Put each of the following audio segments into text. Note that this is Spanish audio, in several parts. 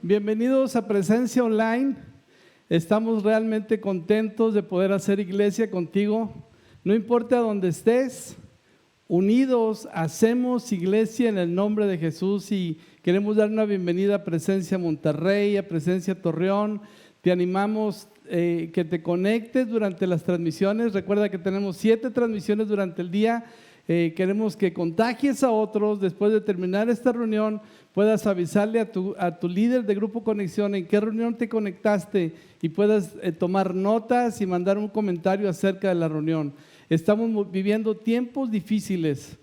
Bienvenidos a Presencia Online. Estamos realmente contentos de poder hacer iglesia contigo. No importa dónde estés, unidos hacemos iglesia en el nombre de Jesús y queremos dar una bienvenida a Presencia Monterrey, a Presencia Torreón. Te animamos que te conectes durante las transmisiones. Recuerda que tenemos 7 transmisiones durante el día. Queremos que contagies a otros. Después de terminar esta reunión, puedas avisarle a tu líder de Grupo Conexión en qué reunión te conectaste y puedas tomar notas y mandar un comentario acerca de la reunión. Estamos viviendo tiempos difíciles,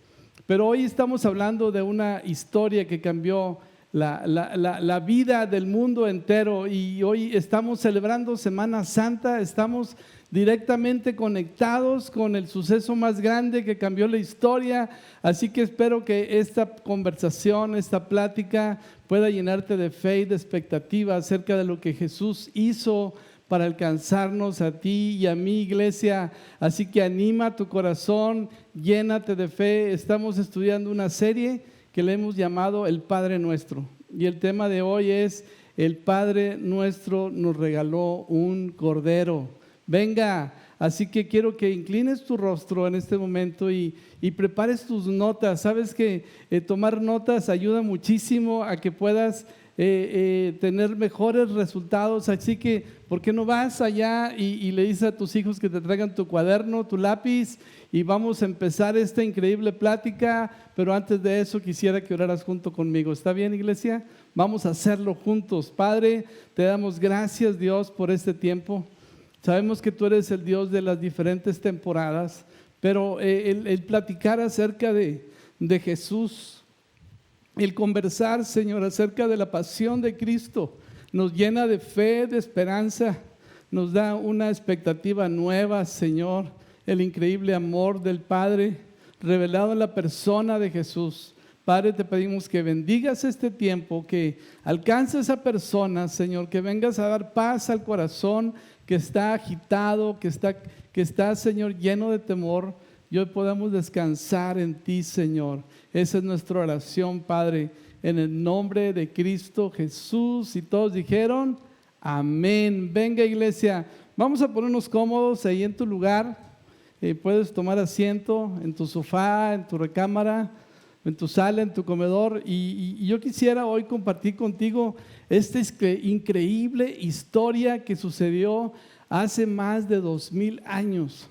pero hoy estamos hablando de una historia que cambió la vida del mundo entero, y hoy estamos celebrando Semana Santa. Estamos directamente conectados con el suceso más grande que cambió la historia, así que espero que esta conversación, esta plática pueda llenarte de fe y de expectativa acerca de lo que Jesús hizo para alcanzarnos a ti y a mi iglesia. Así que anima tu corazón, llénate de fe. Estamos estudiando una serie que le hemos llamado El Padre Nuestro, y el tema de hoy es: el Padre Nuestro nos regaló un cordero. Venga, así que quiero que inclines tu rostro en este momento y prepares tus notas. Sabes que tomar notas ayuda muchísimo a que puedas tener mejores resultados. Así que, ¿por qué no vas allá y le dices a tus hijos que te traigan tu cuaderno, tu lápiz, y vamos a empezar esta increíble plática? Pero antes de eso quisiera que oraras junto conmigo. ¿Está bien, iglesia? Vamos a hacerlo juntos. Padre, te damos gracias, Dios, por este tiempo. Sabemos que tú eres el Dios de las diferentes temporadas, pero el platicar acerca de Jesús, el conversar, Señor, acerca de la pasión de Cristo, nos llena de fe, de esperanza, nos da una expectativa nueva, Señor. El increíble amor del Padre revelado en la persona de Jesús. Padre, te pedimos que bendigas este tiempo, que alcances a personas, Señor, que vengas a dar paz al corazón que está agitado, que está, Señor, lleno de temor, y hoy podamos descansar en ti, Señor. Esa es nuestra oración, Padre, en el nombre de Cristo Jesús. Y todos dijeron amén. Venga, iglesia, vamos a ponernos cómodos ahí en tu lugar. Puedes tomar asiento en tu sofá, en tu recámara, en tu sala, en tu comedor, y yo quisiera hoy compartir contigo esta increíble historia que sucedió hace más de 2000 años.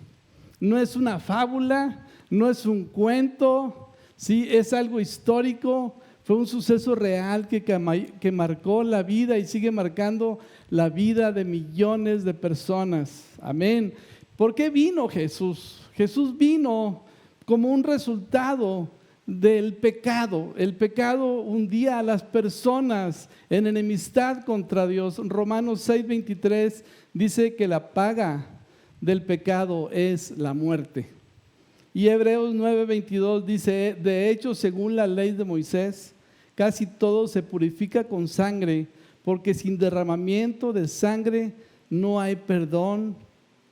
No es una fábula, no es un cuento, sí, es algo histórico. Fue un suceso real que marcó la vida y sigue marcando la vida de millones de personas. Amén. ¿Por qué vino Jesús? Jesús vino como un resultado del pecado. El pecado hundía a las personas en enemistad contra Dios. Romanos 6:23 dice que la paga del pecado es la muerte. Y Hebreos 9:22 dice: de hecho, según la ley de Moisés, casi todo se purifica con sangre, porque sin derramamiento de sangre no hay perdón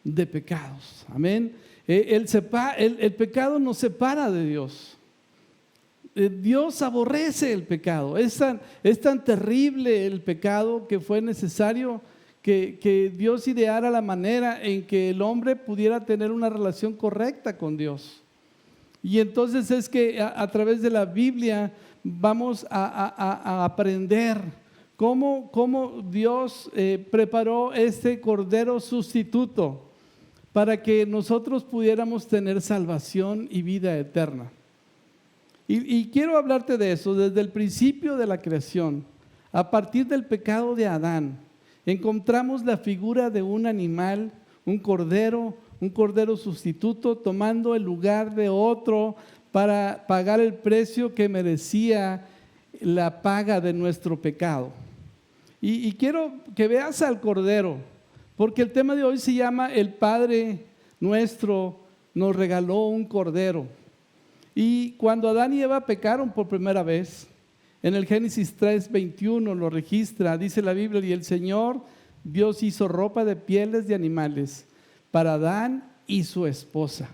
de pecados. Amén. El pecado nos separa de Dios. Dios aborrece el pecado. Es tan terrible el pecado que fue necesario que Dios ideara la manera en que el hombre pudiera tener una relación correcta con Dios. Y entonces es que a través de la Biblia vamos a aprender cómo Dios preparó este cordero sustituto para que nosotros pudiéramos tener salvación y vida eterna. Y quiero hablarte de eso desde el principio de la creación. A partir del pecado de Adán, encontramos la figura de un animal, un cordero sustituto, tomando el lugar de otro para pagar el precio que merecía la paga de nuestro pecado. Y quiero que veas al cordero, porque el tema de hoy se llama: el Padre Nuestro nos regaló un cordero. Y cuando Adán y Eva pecaron por primera vez, en el Génesis 3:21 lo registra, dice la Biblia: y el Señor Dios hizo ropa de pieles de animales para Adán y su esposa.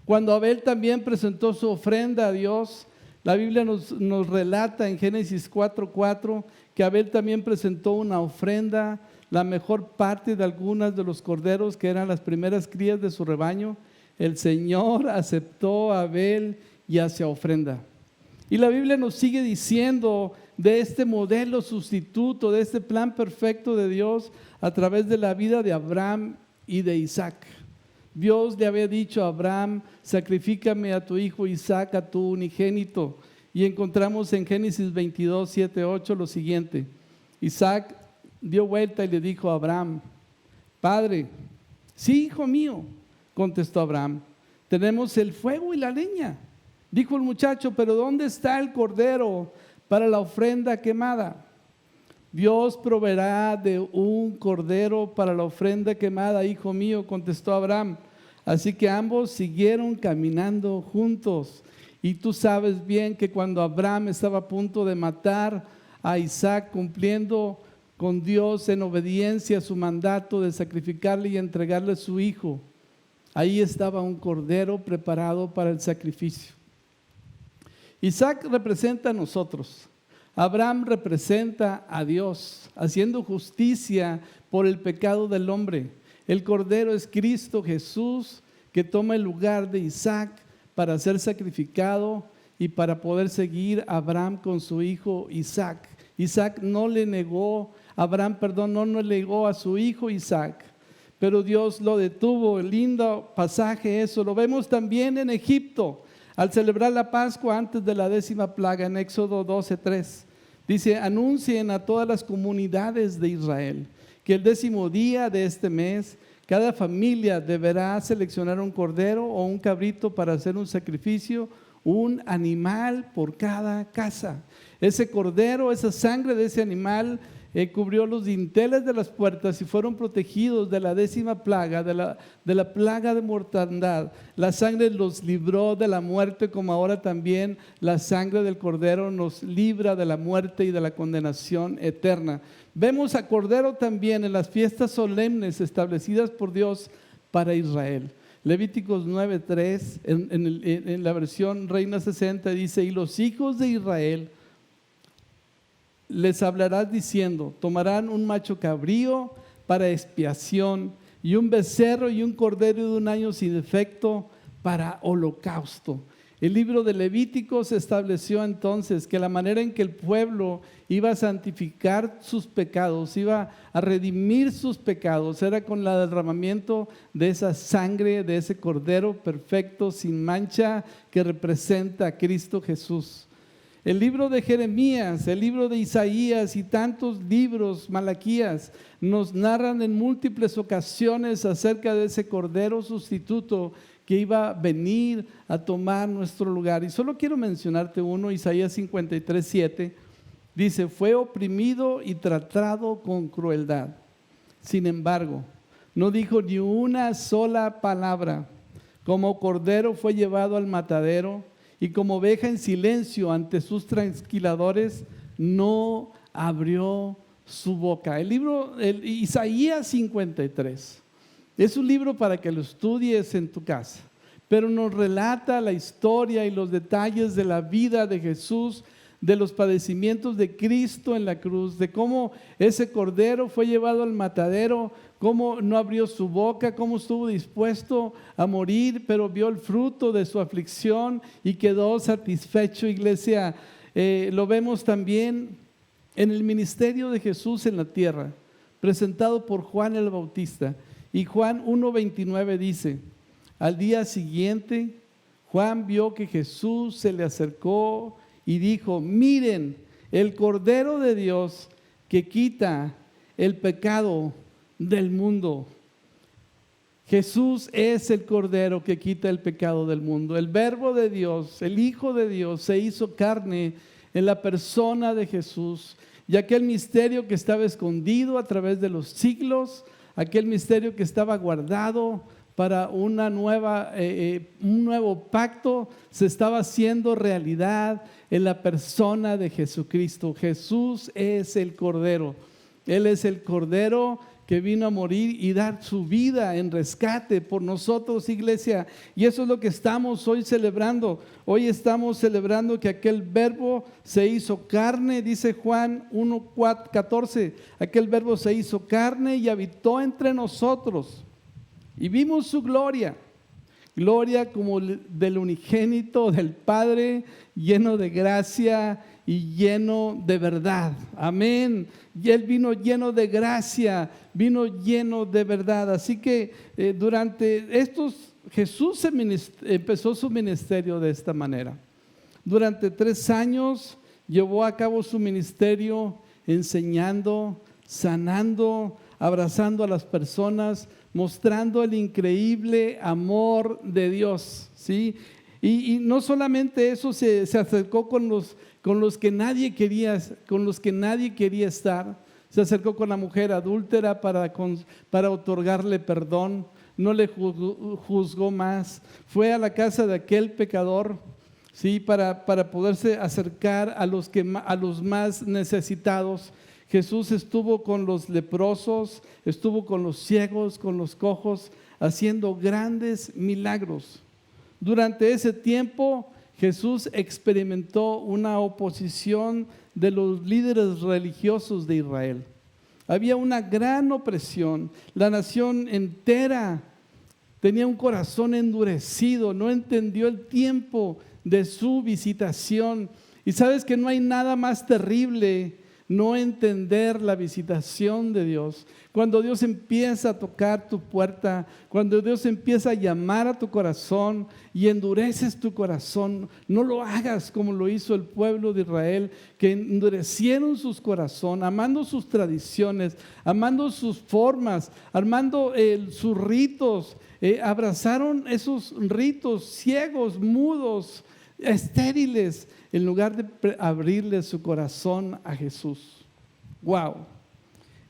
Cuando Abel también presentó su ofrenda a Dios, La Biblia nos relata en Génesis 4:4 que Abel también presentó una ofrenda, la mejor parte de algunas de los corderos que eran las primeras crías de su rebaño. El Señor aceptó a Abel y hacia ofrenda. Y la Biblia nos sigue diciendo de este modelo sustituto, de este plan perfecto de Dios a través de la vida de Abraham y de Isaac. Dios le había dicho a Abraham: sacrifícame a tu hijo Isaac, a tu unigénito. Y encontramos en Génesis 22, 7, 8 lo siguiente: Isaac dio vuelta y le dijo a Abraham: Padre. Sí, hijo mío, contestó Abraham, tenemos el fuego y la leña. Dijo el muchacho: pero ¿dónde está el cordero para la ofrenda quemada? Dios proveerá de un cordero para la ofrenda quemada, hijo mío, contestó Abraham. Así que ambos siguieron caminando juntos. Y tú sabes bien que cuando Abraham estaba a punto de matar a Isaac, cumpliendo con Dios en obediencia a su mandato de sacrificarle y entregarle a su hijo, ahí estaba un cordero preparado para el sacrificio. Isaac representa a nosotros. Abraham representa a Dios, haciendo justicia por el pecado del hombre. El cordero es Cristo Jesús, que toma el lugar de Isaac para ser sacrificado y para poder seguir a Abraham con su hijo Isaac. Abraham no le negó a su hijo Isaac, pero Dios lo detuvo. Lindo pasaje eso. Lo vemos también en Egipto, al celebrar la Pascua antes de la 10ª plaga, en Éxodo 12:3. Dice: anuncien a todas las comunidades de Israel que el 10º día de este mes, cada familia deberá seleccionar un cordero o un cabrito para hacer un sacrificio, un animal por cada casa. Ese cordero, esa sangre de ese animal cubrió los dinteles de las puertas y fueron protegidos de la 10ª plaga, de la plaga de mortandad. La sangre los libró de la muerte, como ahora también la sangre del cordero nos libra de la muerte y de la condenación eterna. Vemos a cordero también en las fiestas solemnes establecidas por Dios para Israel. Levíticos 9:3, en la versión Reina 60, dice: y los hijos de Israel les hablarás diciendo: tomarán un macho cabrío para expiación, y un becerro y un cordero de 1 año sin defecto para holocausto. El libro de Levíticos estableció entonces que la manera en que el pueblo iba a santificar sus pecados, iba a redimir sus pecados, era con el derramamiento de esa sangre, de ese cordero perfecto, sin mancha, que representa a Cristo Jesús. El libro de Jeremías, el libro de Isaías y tantos libros, Malaquías, nos narran en múltiples ocasiones acerca de ese cordero sustituto que iba a venir a tomar nuestro lugar. Y solo quiero mencionarte uno: Isaías 53:7, dice: fue oprimido y tratado con crueldad. Sin embargo, no dijo ni una sola palabra. Como cordero fue llevado al matadero, y como oveja en silencio ante sus trasquiladores, no abrió su boca. Isaías 53 es un libro para que lo estudies en tu casa, pero nos relata la historia y los detalles de la vida de Jesús, de los padecimientos de Cristo en la cruz, de cómo ese cordero fue llevado al matadero, cómo no abrió su boca, cómo estuvo dispuesto a morir, pero vio el fruto de su aflicción y quedó satisfecho. Iglesia, lo vemos también en el ministerio de Jesús en la tierra, presentado por Juan el Bautista. Y Juan 1:29 dice: al día siguiente, Juan vio que Jesús se le acercó y dijo: miren, el Cordero de Dios que quita el pecado del mundo. Jesús es el Cordero que quita el pecado del mundo. El Verbo de Dios, el Hijo de Dios, se hizo carne en la persona de Jesús. Y aquel misterio que estaba escondido a través de los siglos, aquel misterio que estaba guardado para un nuevo pacto, se estaba haciendo realidad en la persona de Jesucristo. Jesús es el Cordero. Él es el Cordero que vino a morir y dar su vida en rescate por nosotros, iglesia. Y eso es lo que estamos hoy celebrando. Hoy estamos celebrando que aquel verbo se hizo carne, dice Juan 1:14. Aquel verbo se hizo carne y habitó entre nosotros. Y vimos su gloria. Gloria como del unigénito del Padre, lleno de gracia y lleno de verdad. Amén. Y Él vino lleno de gracia, vino lleno de verdad. Así que durante estos, Jesús empezó su ministerio de esta manera. Durante 3 años llevó a cabo su ministerio enseñando, sanando, abrazando a las personas, mostrando el increíble amor de Dios, ¿sí? Y no solamente eso, se acercó con los que nadie quería estar. Se acercó con la mujer adúltera para otorgarle perdón. No le juzgó más. Fue a la casa de aquel pecador, ¿sí? Para poderse acercar a los más necesitados. Jesús estuvo con los leprosos, estuvo con los ciegos, con los cojos, haciendo grandes milagros. Durante ese tiempo, Jesús experimentó una oposición de los líderes religiosos de Israel. Había una gran opresión. La nación entera tenía un corazón endurecido, no entendió el tiempo de su visitación. Y sabes que no hay nada más terrible no entender la visitación de Dios. Cuando Dios empieza a tocar tu puerta, cuando Dios empieza a llamar a tu corazón y endureces tu corazón, no lo hagas como lo hizo el pueblo de Israel, que endurecieron sus corazones, amando sus tradiciones, amando sus formas, amando sus ritos, abrazaron esos ritos ciegos, mudos, estériles, en lugar de abrirle su corazón a Jesús. Wow.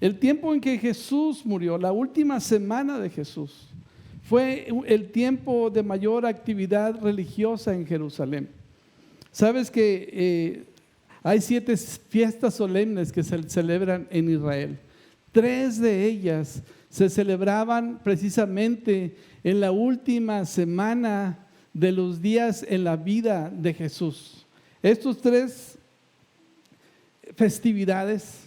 El tiempo en que Jesús murió, la última semana de Jesús, fue el tiempo de mayor actividad religiosa en Jerusalén. Sabes que hay 7 fiestas solemnes que se celebran en Israel. 3 de ellas se celebraban precisamente en la última semana de los días en la vida de Jesús. Estos 3 festividades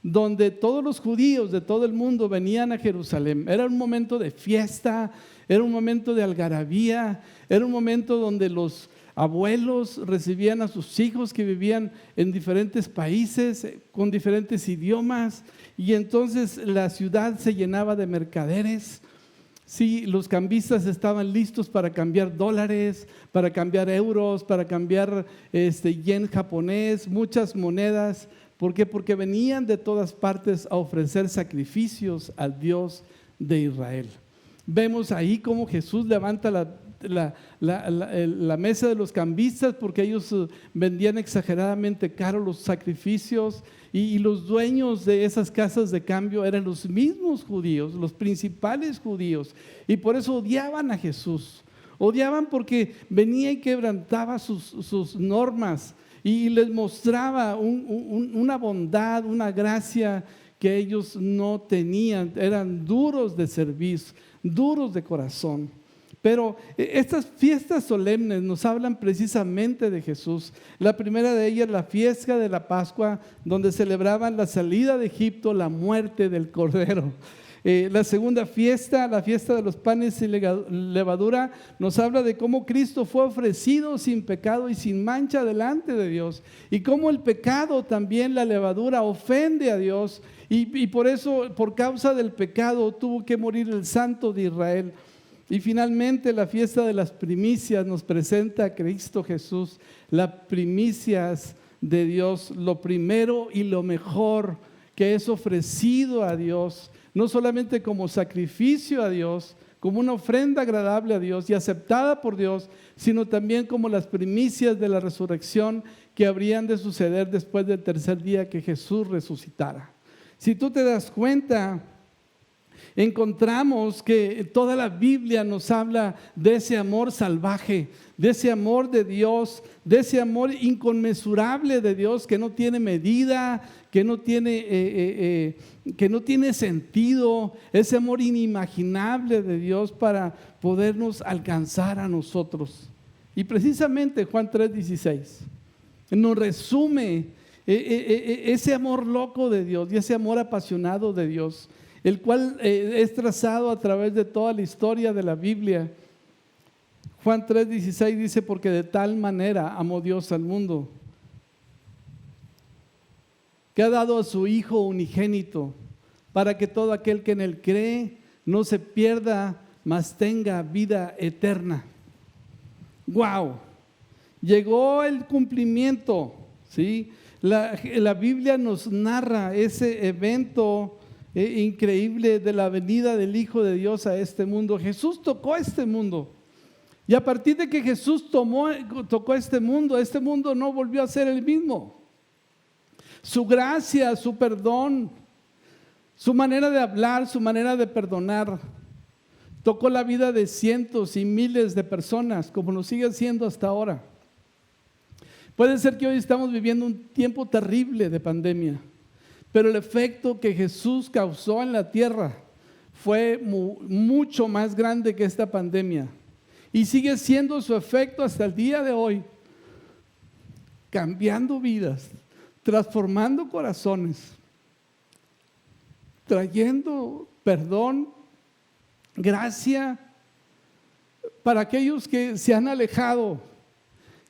donde todos los judíos de todo el mundo venían a Jerusalén. Era un momento de fiesta, era un momento de algarabía, era un momento donde los abuelos recibían a sus hijos que vivían en diferentes países, con diferentes idiomas, y entonces la ciudad se llenaba de mercaderes. Sí, los cambistas estaban listos para cambiar dólares, para cambiar euros, para cambiar yen japonés, muchas monedas. ¿Por qué? Porque venían de todas partes a ofrecer sacrificios al Dios de Israel. Vemos ahí cómo Jesús levanta la mesa de los cambistas, porque ellos vendían exageradamente caro los sacrificios, y los dueños de esas casas de cambio eran los mismos judíos, los principales judíos, y por eso odiaban a Jesús. Odiaban porque venía y quebrantaba sus normas y les mostraba una bondad, una gracia que ellos no tenían. Eran duros de servicio, duros de corazón. Pero estas fiestas solemnes nos hablan precisamente de Jesús. La primera de ellas, la fiesta de la Pascua, donde celebraban la salida de Egipto, la muerte del Cordero. La segunda fiesta, la fiesta de los panes sin levadura, nos habla de cómo Cristo fue ofrecido sin pecado y sin mancha delante de Dios, y cómo el pecado también, la levadura, ofende a Dios, y por eso, por causa del pecado, tuvo que morir el Santo de Israel. Y finalmente la fiesta de las primicias nos presenta a Cristo Jesús, las primicias de Dios, lo primero y lo mejor que es ofrecido a Dios, no solamente como sacrificio a Dios, como una ofrenda agradable a Dios y aceptada por Dios, sino también como las primicias de la resurrección que habrían de suceder después del tercer día que Jesús resucitara. Si tú te das cuenta, Encontramos que toda la Biblia nos habla de ese amor salvaje, de ese amor de Dios, de ese amor inconmensurable de Dios que no tiene medida, que no tiene sentido, ese amor inimaginable de Dios para podernos alcanzar a nosotros. Y precisamente Juan 3:16 nos resume ese amor loco de Dios y ese amor apasionado de Dios, el cual es trazado a través de toda la historia de la Biblia. Juan 3:16 dice: porque de tal manera amó Dios al mundo, que ha dado a su Hijo unigénito, para que todo aquel que en él cree no se pierda, mas tenga vida eterna. ¡Wow! Llegó el cumplimiento, ¿sí? La Biblia nos narra ese evento increíble de la venida del Hijo de Dios a este mundo. Jesús tocó este mundo. Y a partir de que Jesús tocó este mundo no volvió a ser el mismo. Su gracia, su perdón, su manera de hablar, su manera de perdonar, tocó la vida de cientos y miles de personas, como lo sigue haciendo hasta ahora. Puede ser que hoy estamos viviendo un tiempo terrible de pandemia, pero el efecto que Jesús causó en la tierra fue mucho más grande que esta pandemia. Y sigue siendo su efecto hasta el día de hoy, cambiando vidas, transformando corazones, trayendo perdón, gracia para aquellos que se han alejado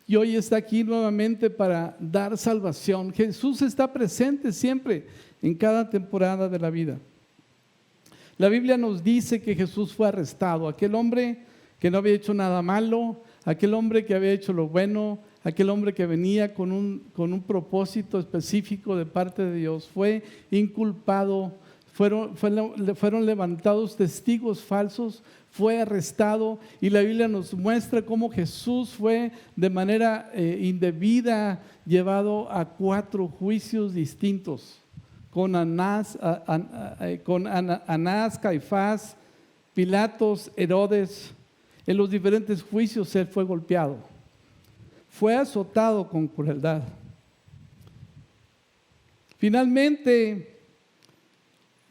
y hoy está aquí nuevamente para dar salvación. Jesús está presente siempre en cada temporada de la vida. La Biblia nos dice que Jesús fue arrestado, aquel hombre que no había hecho nada malo, aquel hombre que había hecho lo bueno, aquel hombre que venía con un propósito específico de parte de Dios, fue inculpado, fueron levantados testigos falsos, fue arrestado, y la Biblia nos muestra cómo Jesús fue de manera indebida llevado a 4 juicios distintos, con Anás, Caifás, Pilatos, Herodes. En los diferentes juicios él fue golpeado, fue azotado con crueldad. Finalmente,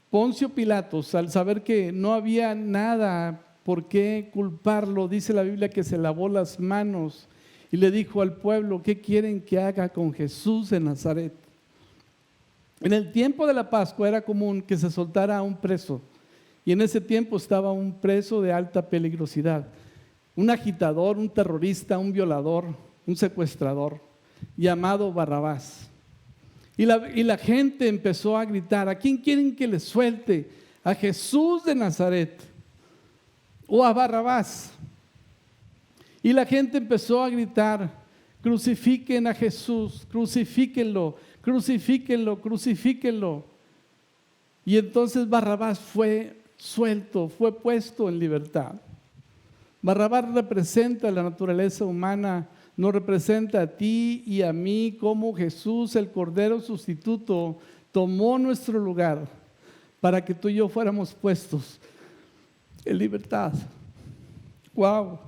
Poncio Pilatos, al saber que no había nada por qué culparlo, dice la Biblia que se lavó las manos y le dijo al pueblo: ¿qué quieren que haga con Jesús de Nazaret? En el tiempo de la Pascua era común que se soltara a un preso, y en ese tiempo estaba un preso de alta peligrosidad, un agitador, un terrorista, un violador, un secuestrador, llamado Barrabás. Y la gente empezó a gritar: ¿a quién quieren que le suelte? ¿A Jesús de Nazaret o a Barrabás? Y la gente empezó a gritar: crucifiquen a Jesús, crucifíquenlo, crucifíquenlo, crucifíquenlo. Y entonces Barrabás fue suelto, fue puesto en libertad. Barrabás representa la naturaleza humana, nos representa a ti y a mí, como Jesús, el Cordero sustituto, tomó nuestro lugar para que tú y yo fuéramos puestos en libertad. ¡Wow!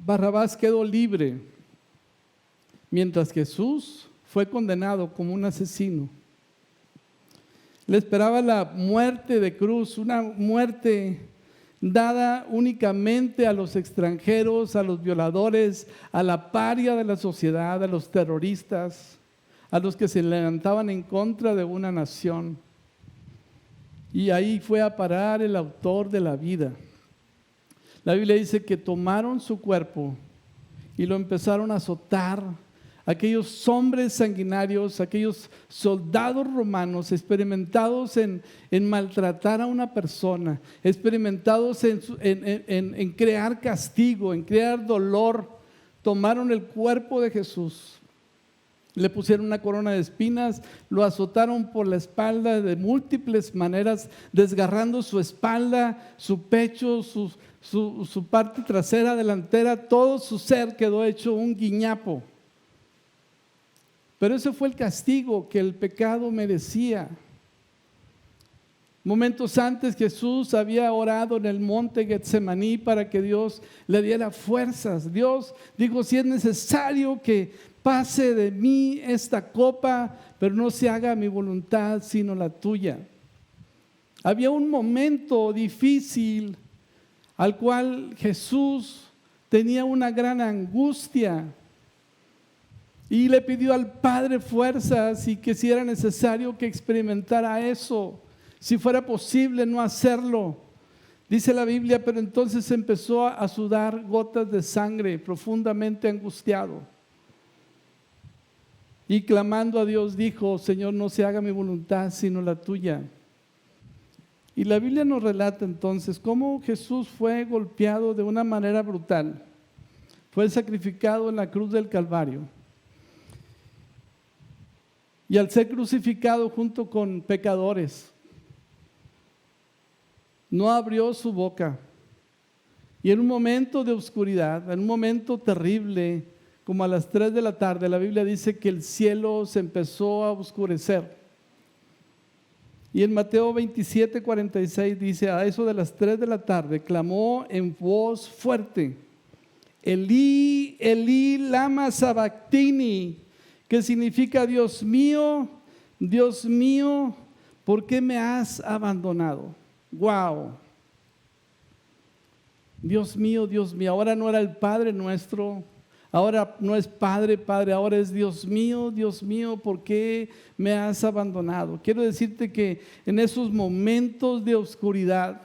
Barrabás quedó libre, mientras Jesús fue condenado como un asesino. Le esperaba la muerte de cruz, una muerte dada únicamente a los extranjeros, a los violadores, a la paria de la sociedad, a los terroristas, a los que se levantaban en contra de una nación. Y ahí fue a parar el autor de la vida. La Biblia dice que tomaron su cuerpo y lo empezaron a azotar. Aquellos hombres sanguinarios, aquellos soldados romanos experimentados en maltratar a una persona, experimentados en crear castigo, en crear dolor, tomaron el cuerpo de Jesús, le pusieron una corona de espinas, lo azotaron por la espalda de múltiples maneras, desgarrando su espalda, su pecho, su parte trasera, delantera, todo su ser quedó hecho un guiñapo. Pero ese fue el castigo que el pecado merecía. Momentos antes Jesús había orado en el monte Getsemaní para que Dios le diera fuerzas. Dios dijo, si es necesario que pase de mí esta copa, pero no se haga mi voluntad sino la tuya. Había un momento difícil al cual Jesús tenía una gran angustia y le pidió al Padre fuerzas y que si era necesario que experimentara eso, si fuera posible no hacerlo. Dice la Biblia, pero entonces empezó a sudar gotas de sangre, profundamente angustiado. Y clamando a Dios dijo, Señor, no se haga mi voluntad sino la tuya. Y la Biblia nos relata entonces cómo Jesús fue golpeado de una manera brutal. Fue sacrificado en la cruz del Calvario. Y al ser crucificado junto con pecadores, no abrió su boca. Y en un momento de oscuridad, en un momento terrible, como a las 3 de la tarde, la Biblia dice que el cielo se empezó a oscurecer. Y en Mateo 27:46 dice, a eso de las 3 de la tarde, clamó en voz fuerte, Elí, Elí, lama sabactini, que significa Dios mío, ¿por qué me has abandonado? Wow. Dios mío, ahora no era el Padre nuestro, ahora no es Padre, ahora es Dios mío, ¿por qué me has abandonado? Quiero decirte que en esos momentos de oscuridad,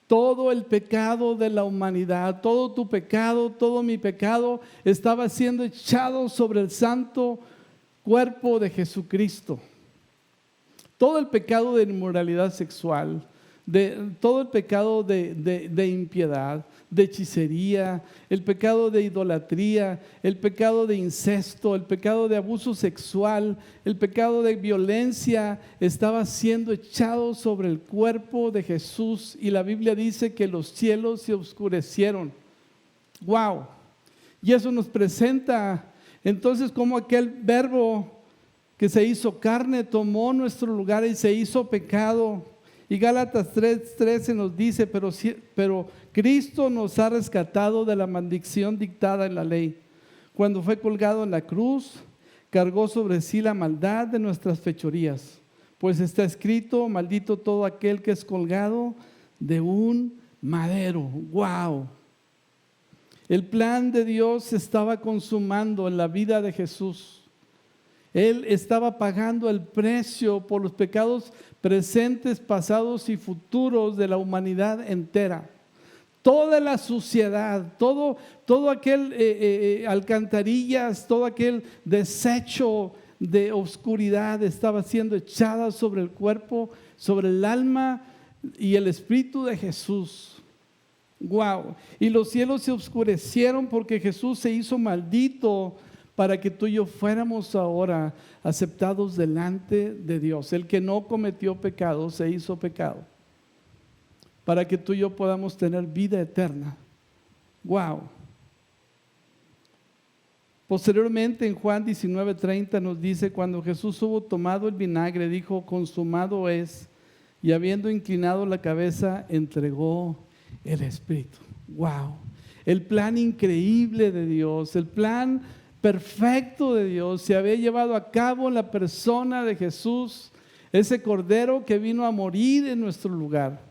todo el pecado de la humanidad, todo tu pecado, todo mi pecado, estaba siendo echado sobre el santo cuerpo de Jesucristo. Todo el pecado de inmoralidad sexual, todo el pecado de impiedad, de hechicería, el pecado de idolatría, el pecado de incesto, el pecado de abuso sexual, el pecado de violencia, estaba siendo echado sobre el cuerpo de Jesús y la Biblia dice que los cielos se oscurecieron. ¡Wow! Y eso nos presenta entonces como aquel verbo que se hizo carne tomó nuestro lugar y se hizo pecado. Y Gálatas 3:13 nos dice, pero Cristo nos ha rescatado de la maldición dictada en la ley. Cuando fue colgado en la cruz, cargó sobre sí la maldad de nuestras fechorías. Pues está escrito, maldito todo aquel que es colgado de un madero. ¡Wow! El plan de Dios se estaba consumando en la vida de Jesús. Él estaba pagando el precio por los pecados presentes, pasados y futuros de la humanidad entera. Toda la suciedad, todo aquel alcantarillas, todo aquel desecho de oscuridad estaba siendo echada sobre el cuerpo, sobre el alma y el espíritu de Jesús. Wow. Y los cielos se oscurecieron porque Jesús se hizo maldito para que tú y yo fuéramos ahora aceptados delante de Dios. El que no cometió pecado se hizo pecado para que tú y yo podamos tener vida eterna. Wow. Posteriormente en Juan 19:30 nos dice, cuando Jesús hubo tomado el vinagre, dijo, consumado es, y habiendo inclinado la cabeza, entregó el Espíritu. Wow. El plan increíble de Dios, el plan perfecto de Dios se había llevado a cabo en la persona de Jesús, ese Cordero que vino a morir en nuestro lugar,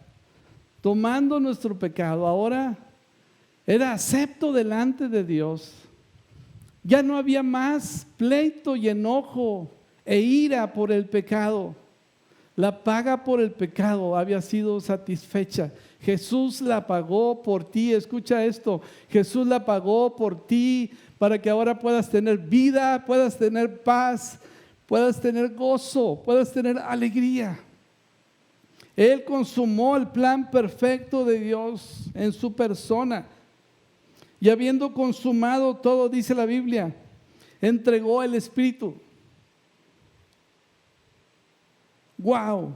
tomando nuestro pecado. Ahora era acepto delante de Dios. Ya no había más pleito y enojo e ira por el pecado. La paga por el pecado había sido satisfecha. Jesús la pagó por ti. Escucha esto, Jesús la pagó por ti para que ahora puedas tener vida, puedas tener paz, puedas tener gozo, puedas tener alegría. Él consumó el plan perfecto de Dios en su persona. Y habiendo consumado todo, dice la Biblia, entregó el Espíritu. Wow.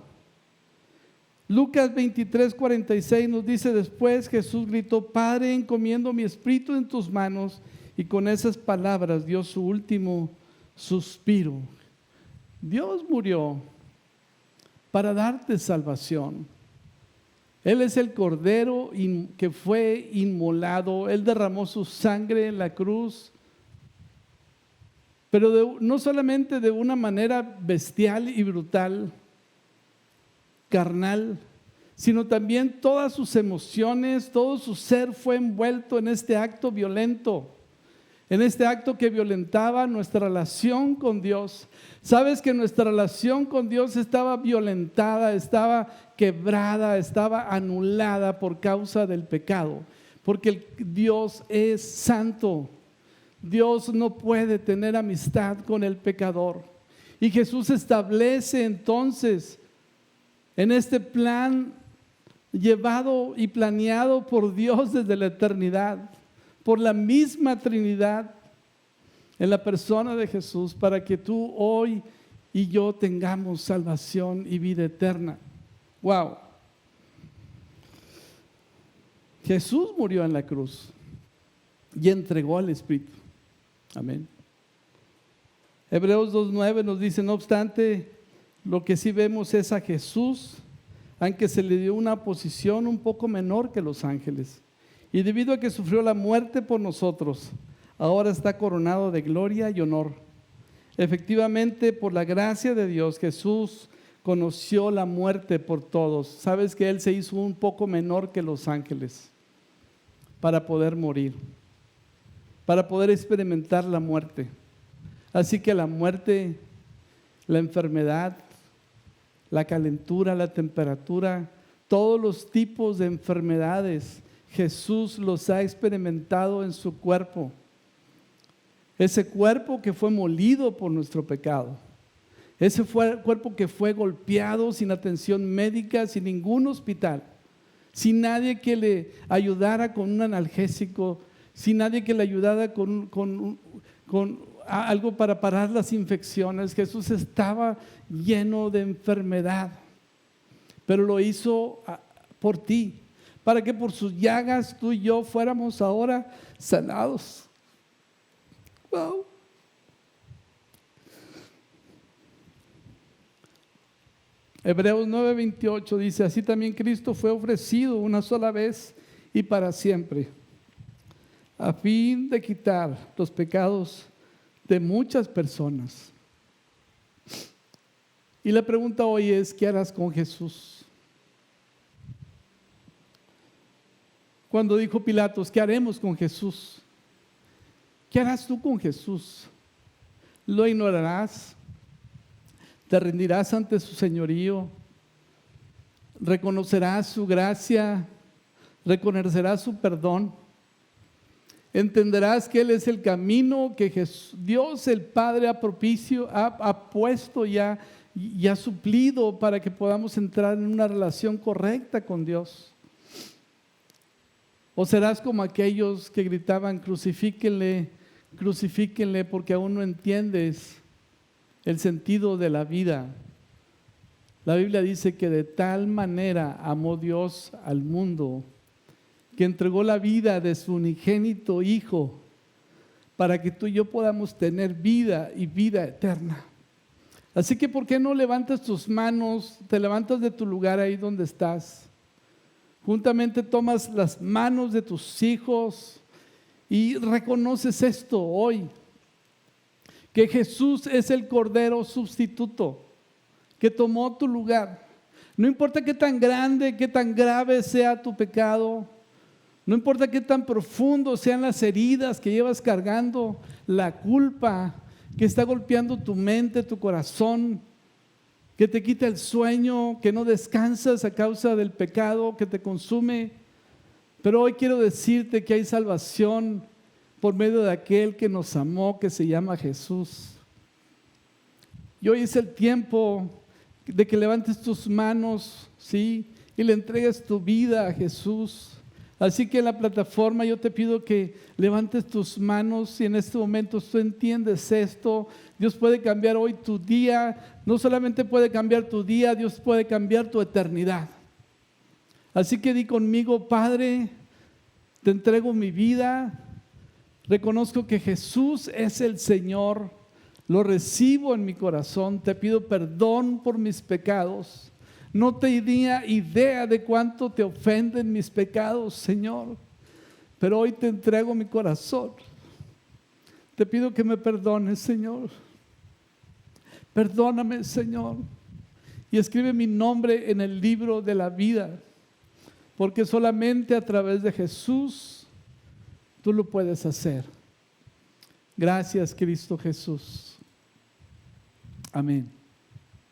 Lucas 23:46 nos dice, después Jesús gritó, Padre, encomiendo mi espíritu en tus manos, y con esas palabras dio su último suspiro. Dios murió para darte salvación. Él es el Cordero que fue inmolado. Él derramó su sangre en la cruz, pero no solamente de una manera bestial y brutal, carnal, sino también todas sus emociones, todo su ser fue envuelto en este acto violento, en este acto que violentaba nuestra relación con Dios. Sabes que nuestra relación con Dios estaba violentada, estaba quebrada, estaba anulada por causa del pecado, porque Dios es santo. Dios no puede tener amistad con el pecador. Y Jesús establece entonces en este plan llevado y planeado por Dios desde la eternidad, por la misma Trinidad, en la persona de Jesús, para que tú hoy y yo tengamos salvación y vida eterna. Wow. Jesús murió en la cruz y entregó al Espíritu. Amén. Hebreos 2:9 nos dice: no obstante, lo que sí vemos es a Jesús, aunque se le dio una posición un poco menor que los ángeles, y debido a que sufrió la muerte por nosotros, ahora está coronado de gloria y honor. Efectivamente, por la gracia de Dios, Jesús conoció la muerte por todos. Sabes que Él se hizo un poco menor que los ángeles para poder morir, para poder experimentar la muerte. Así que la muerte, la enfermedad, la calentura, la temperatura, todos los tipos de enfermedades, Jesús los ha experimentado en su cuerpo. Ese cuerpo que fue molido por nuestro pecado. Ese cuerpo que fue golpeado sin atención médica, sin ningún hospital, sin nadie que le ayudara con un analgésico, sin nadie que le ayudara con algo para parar las infecciones. Jesús estaba lleno de enfermedad, pero lo hizo por ti, para que por sus llagas tú y yo fuéramos ahora sanados. Wow. Hebreos 9:28 dice: así también Cristo fue ofrecido una sola vez y para siempre, a fin de quitar los pecados de muchas personas. Y la pregunta hoy es: ¿qué harás con Jesús? Cuando dijo Pilatos: ¿qué haremos con Jesús? ¿Qué harás tú con Jesús? ¿Lo ignorarás? ¿Te rendirás ante su señorío? ¿Reconocerás su gracia? ¿Reconocerás su perdón? ¿Entenderás que Él es el camino que Dios el Padre ha puesto y ha suplido para que podamos entrar en una relación correcta con Dios? ¿O serás como aquellos que gritaban: crucifíquenle, crucifíquenle, porque aún no entiendes el sentido de la vida? La Biblia dice que de tal manera amó Dios al mundo, que entregó la vida de su unigénito Hijo, para que tú y yo podamos tener vida y vida eterna. Así que ¿por qué no levantas tus manos, te levantas de tu lugar ahí donde estás? Juntamente tomas las manos de tus hijos y reconoces esto hoy: que Jesús es el Cordero sustituto que tomó tu lugar. No importa qué tan grande, qué tan grave sea tu pecado, no importa qué tan profundo sean las heridas que llevas cargando, la culpa que está golpeando tu mente, tu corazón, que te quita el sueño, que no descansas a causa del pecado que te consume. Pero hoy quiero decirte que hay salvación por medio de aquel que nos amó, que se llama Jesús. Y hoy es el tiempo de que levantes tus manos, ¿sí?, y le entregues tu vida a Jesús. Así que en la plataforma yo te pido que levantes tus manos, y en este momento tú entiendes esto. Dios puede cambiar hoy tu día. No solamente puede cambiar tu día, Dios puede cambiar tu eternidad. Así que di conmigo: Padre, te entrego mi vida. Reconozco que Jesús es el Señor. Lo recibo en mi corazón. Te pido perdón por mis pecados. No tenía idea de cuánto te ofenden mis pecados, Señor. Pero hoy te entrego mi corazón. Te pido que me perdones, Señor. Perdóname, Señor. Y escribe mi nombre en el libro de la vida. Porque solamente a través de Jesús tú lo puedes hacer. Gracias, Cristo Jesús. Amén.